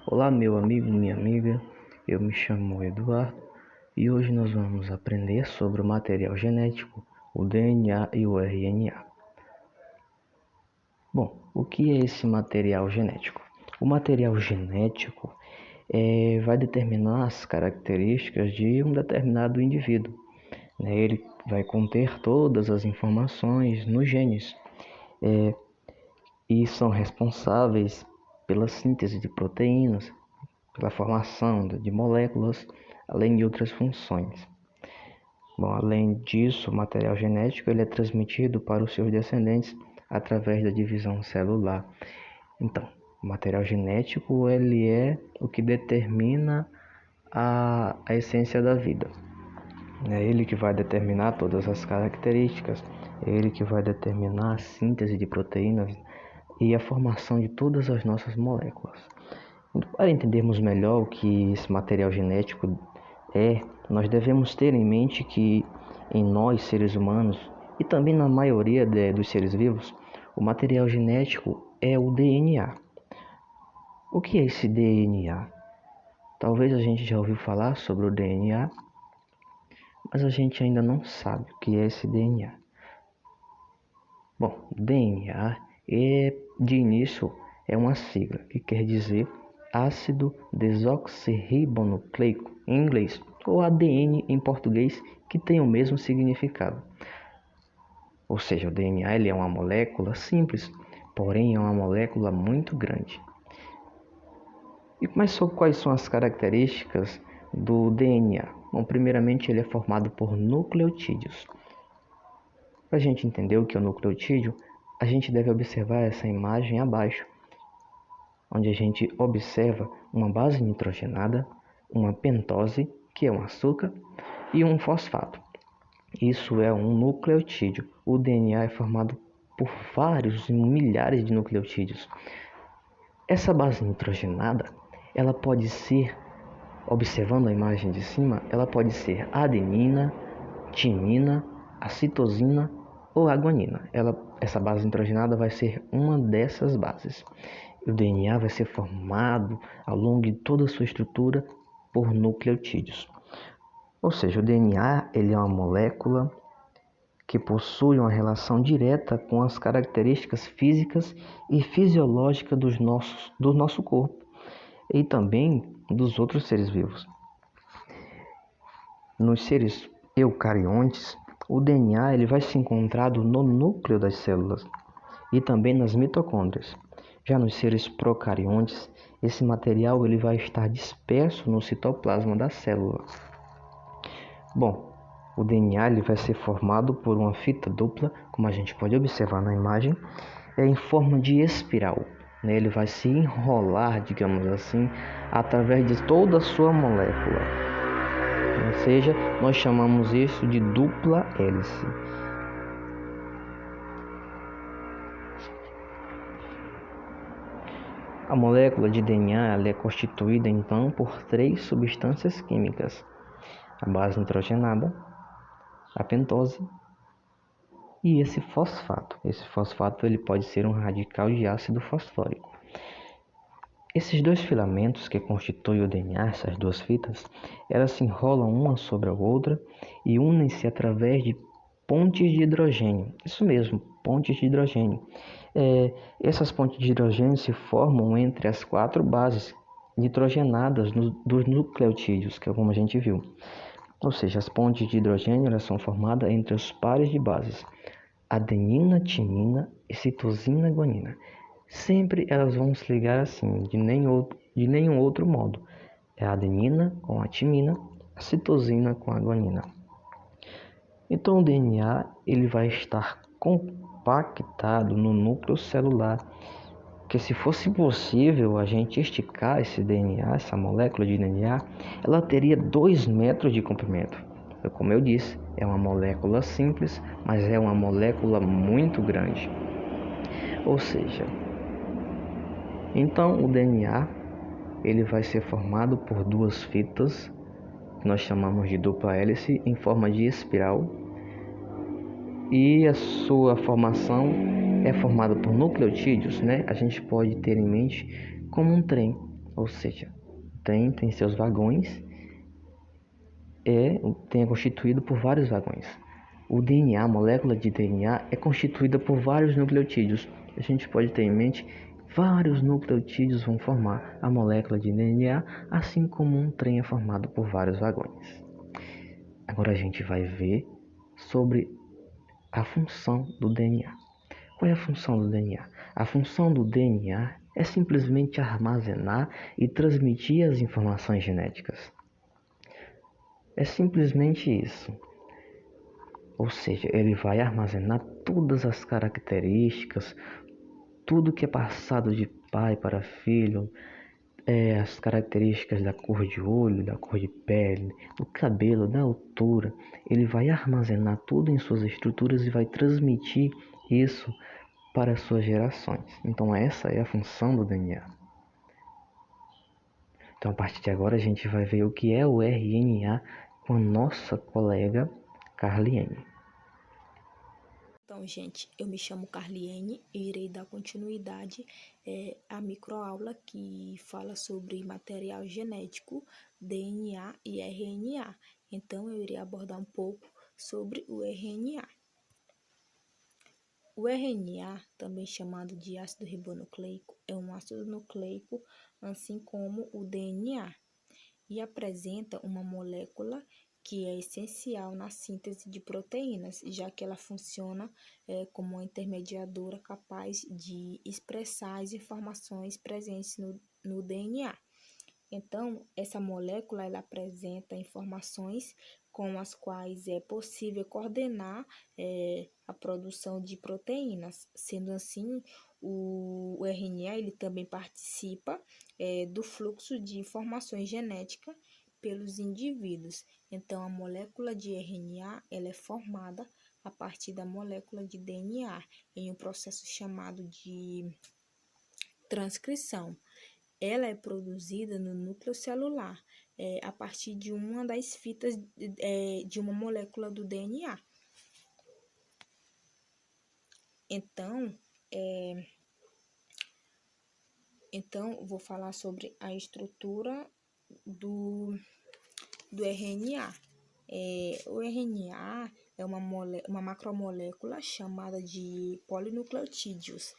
Olá, meu amigo, minha amiga, eu me chamo Eduardo e hoje nós vamos aprender sobre o material genético, o DNA e o RNA. Bom, o que é esse material genético? O material genético vai determinar as características de um determinado indivíduo. Ele vai conter todas as informações nos genes e são responsáveis pela síntese de proteínas, pela formação de moléculas, além de outras funções. Bom, além disso, o material genético ele é transmitido para os seus descendentes através da divisão celular. Então, o material genético ele é o que determina a essência da vida. É ele que vai determinar todas as características, é ele que vai determinar a síntese de proteínas e a formação de todas as nossas moléculas. Para entendermos melhor o que esse material genético nós devemos ter em mente que em nós, seres humanos, e também na maioria dos seres vivos, o material genético é o DNA. O que é esse DNA? Talvez a gente já ouviu falar sobre o DNA, mas a gente ainda não sabe o que é esse DNA. Bom, DNA de início é uma sigla que quer dizer ácido desoxirribonucleico em inglês, ou ADN em português, que tem o mesmo significado. Ou seja, o DNA ele é uma molécula simples, porém é uma molécula muito grande. Mas quais são as características do DNA? Bom, primeiramente ele é formado por nucleotídeos. Para a gente entender o que é o nucleotídeo, a gente deve observar essa imagem abaixo, onde a gente observa uma base nitrogenada, uma pentose, que é um açúcar, e um fosfato. Isso é um nucleotídeo. O DNA é formado por vários milhares de nucleotídeos. Essa base nitrogenada, ela pode ser, observando a imagem de cima, ela pode ser adenina, timina, a citosina ou a guanina. Essa base nitrogenada vai ser uma dessas bases. O DNA vai ser formado ao longo de toda a sua estrutura por nucleotídeos. Ou seja, o DNA ele é uma molécula que possui uma relação direta com as características físicas e fisiológicas do nosso corpo e também dos outros seres vivos. Nos seres eucariontes, o DNA ele vai ser encontrado no núcleo das células e também nas mitocôndrias. Já nos seres procariontes, esse material ele vai estar disperso no citoplasma da célula. Bom, o DNA ele vai ser formado por uma fita dupla, como a gente pode observar na imagem, em forma de espiral. Ele vai se enrolar, digamos assim, através de toda a sua molécula. Ou seja, nós chamamos isso de dupla hélice. A molécula de DNA ela é constituída então por 3 substâncias químicas: a base nitrogenada, a pentose e esse fosfato. Esse fosfato ele pode ser um radical de ácido fosfórico. Esses 2 filamentos que constituem o DNA, essas 2 fitas, elas se enrolam uma sobre a outra e unem-se através de pontes de hidrogênio. Isso mesmo, pontes de hidrogênio. Essas pontes de hidrogênio se formam entre as 4 bases nitrogenadas dos nucleotídeos, que é como a gente viu. Ou seja, as pontes de hidrogênio elas são formadas entre os pares de bases adenina, timina e citosina, guanina. Sempre elas vão se ligar assim, de nenhum outro modo. É a adenina com a timina, a citosina com a guanina. Então o DNA ele vai estar compactado no núcleo celular, que se fosse possível a gente esticar esse DNA, essa molécula de DNA, ela teria 2 metros de comprimento. Como eu disse, é uma molécula simples, mas é uma molécula muito grande. Ou seja, então o DNA ele vai ser formado por 2 fitas, que nós chamamos de dupla hélice, em forma de espiral, e a sua formação é formada por nucleotídeos, A gente pode ter em mente como um trem. ou seja, tem seus vagões, é constituído por vários vagões. O DNA, a molécula de DNA, é constituída por vários nucleotídeos. A gente pode ter em mente vários nucleotídeos vão formar a molécula de DNA, assim como um trem é formado por vários vagões. Agora a gente vai ver sobre a função do DNA. Qual é a função do DNA? A função do DNA é simplesmente armazenar e transmitir as informações genéticas. É simplesmente isso. Ou seja, ele vai armazenar todas as características, tudo que é passado de pai para filho, as características da cor de olho, da cor de pele, do cabelo, da altura. Ele vai armazenar tudo em suas estruturas e vai transmitir isso para as suas gerações. Então essa é a função do DNA. Então a partir de agora a gente vai ver o que é o RNA com a nossa colega Carliene. Então, gente, eu me chamo Carliene e irei dar continuidade à microaula que fala sobre material genético, DNA e RNA. Então, eu irei abordar um pouco sobre o RNA. O RNA, também chamado de ácido ribonucleico, é um ácido nucleico, assim como o DNA, e apresenta uma molécula que é essencial na síntese de proteínas, já que ela funciona como uma intermediadora capaz de expressar as informações presentes no DNA. Então, essa molécula ela apresenta informações com as quais é possível coordenar a produção de proteínas. Sendo assim, o RNA ele também participa do fluxo de informações genéticas pelos indivíduos. Então, a molécula de RNA ela é formada a partir da molécula de DNA em um processo chamado de transcrição. Ela é produzida no núcleo celular a partir de uma das fitas de uma molécula do DNA. Então, vou falar sobre a estrutura do RNA. O RNA é uma macromolécula chamada de polinucleotídeos,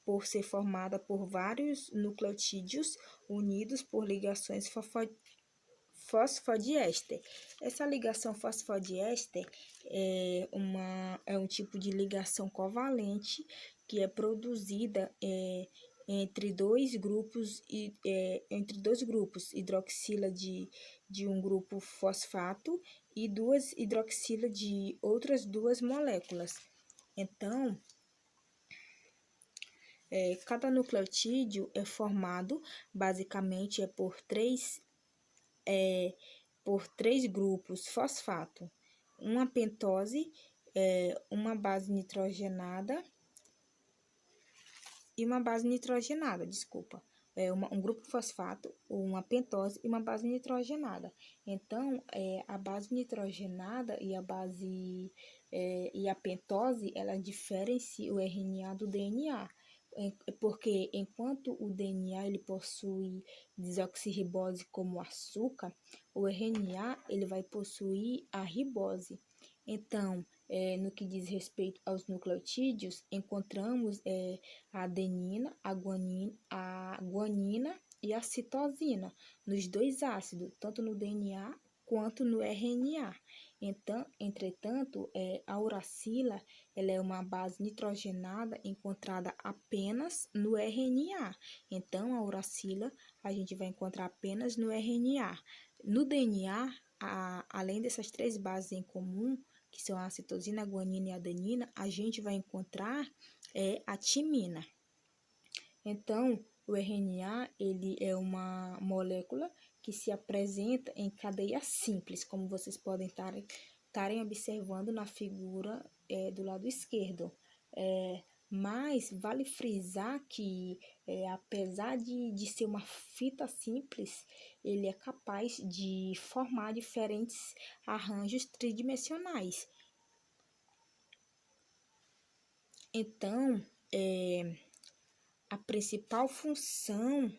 por ser formada por vários nucleotídeos unidos por ligações fosfodiéster. Essa ligação fosfodiéster é um tipo de ligação covalente que é produzida entre dois grupos, hidroxila de um grupo fosfato e duas hidroxila de outras duas moléculas. Então, cada nucleotídeo é formado basicamente por três grupos fosfato, uma pentose, uma base nitrogenada e uma base nitrogenada, desculpa. Um grupo fosfato, uma pentose e uma base nitrogenada. Então, a base nitrogenada e a pentose, ela diferencia o RNA do DNA. Porque enquanto o DNA ele possui desoxirribose como açúcar, o RNA ele vai possuir a ribose. Então, no que diz respeito aos nucleotídeos, encontramos a adenina, a guanina e a citosina nos dois ácidos, tanto no DNA quanto no RNA. Então, entretanto, a uracila ela é uma base nitrogenada encontrada apenas no RNA. Então, a uracila a gente vai encontrar apenas no RNA. No DNA, além dessas três bases em comum, que são a citosina, a guanina e a adenina, a gente vai encontrar a timina. Então, o RNA ele é uma molécula que se apresenta em cadeia simples, como vocês podem estarem observando na figura do lado esquerdo. Mas vale frisar que, apesar de ser uma fita simples, ele é capaz de formar diferentes arranjos tridimensionais. Então, a principal função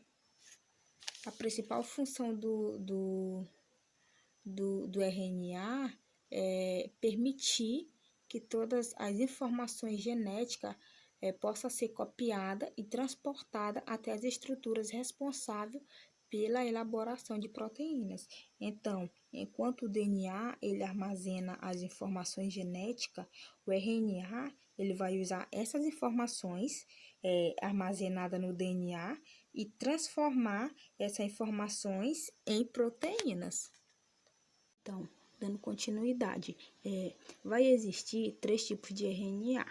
A principal função do RNA é permitir que todas as informações genéticas possam ser copiadas e transportadas até as estruturas responsáveis pela elaboração de proteínas. Então, enquanto o DNA ele armazena as informações genéticas, o RNA ele vai usar essas informações armazenadas no DNA e transformar essas informações em proteínas. Então, dando continuidade, vai existir 3 tipos de RNA.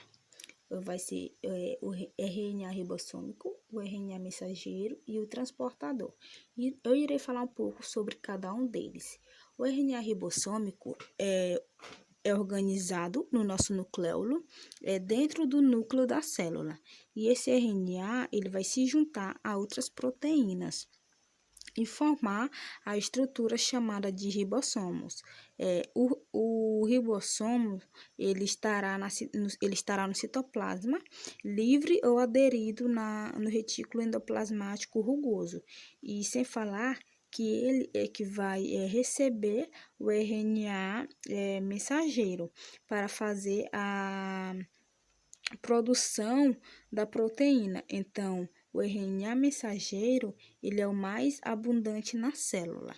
Vai ser o RNA ribossômico, o RNA mensageiro e o transportador. E eu irei falar um pouco sobre cada um deles. O RNA ribossômico é organizado no nosso nucleolo, dentro do núcleo da célula. E esse RNA ele vai se juntar a outras proteínas e formar a estrutura chamada de ribossomos. O ribossomo ele estará no citoplasma, livre ou aderido no retículo endoplasmático rugoso. E sem falar que ele é que vai receber o RNA mensageiro para fazer a produção da proteína. Então, o RNA mensageiro ele é o mais abundante na célula.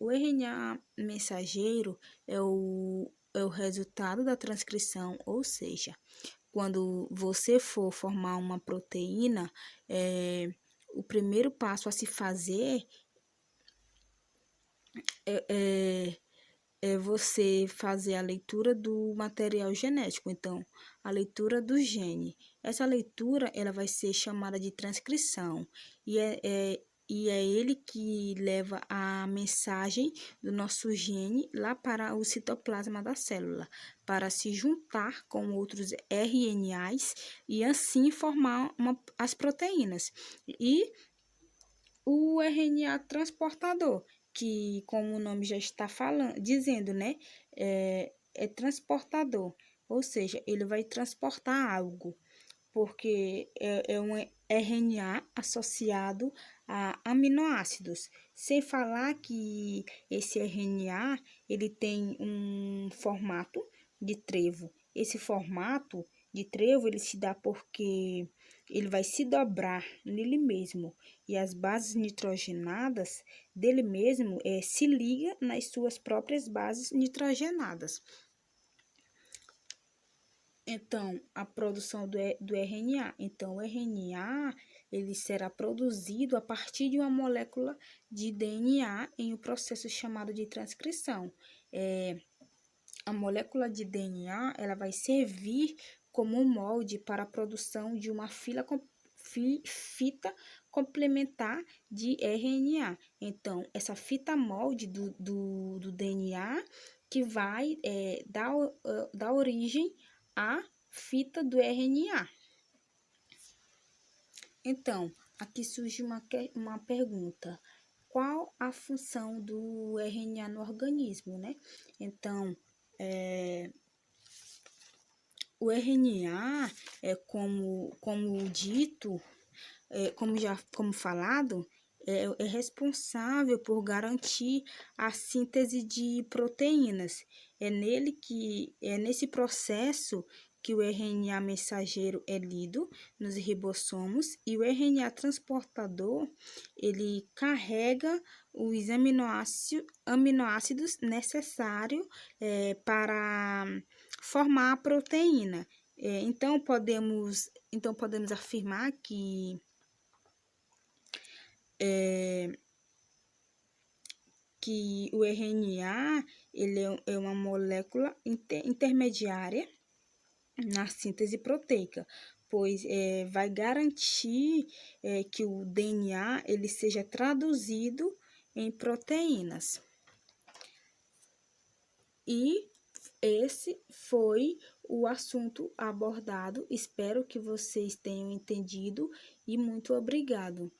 O RNA mensageiro é o resultado da transcrição, ou seja, quando você for formar uma proteína, o primeiro passo a se fazer é você fazer a leitura do material genético, então, a leitura do gene. Essa leitura, ela vai ser chamada de transcrição, e é ele que leva a mensagem do nosso gene lá para o citoplasma da célula, para se juntar com outros RNAs e assim formar as proteínas. E o RNA transportador, que como o nome já está dizendo, né, é transportador, ou seja, ele vai transportar algo, porque é um RNA associado a aminoácidos, sem falar que esse RNA, ele tem um formato de trevo. Esse formato de trevo, ele se dá porque ele vai se dobrar nele mesmo, e as bases nitrogenadas dele mesmo se ligam nas suas próprias bases nitrogenadas. Então, a produção do RNA. Então, o RNA ele será produzido a partir de uma molécula de DNA em um processo chamado de transcrição. A molécula de DNA ela vai servir como um molde para a produção de uma fita complementar de RNA. Então, essa fita molde do DNA que vai dar origem à fita do RNA. Então, aqui surge uma pergunta. Qual a função do RNA no organismo, né? Então, o RNA, como dito, como falado, é responsável por garantir a síntese de proteínas. É nesse processo que o RNA mensageiro é lido nos ribossomos e o RNA transportador, ele carrega os aminoácidos necessários para formar a proteína. Então podemos afirmar que o RNA ele é uma molécula intermediária na síntese proteica, pois vai garantir que o DNA ele seja traduzido em proteínas. E esse foi o assunto abordado. Espero que vocês tenham entendido e muito obrigado.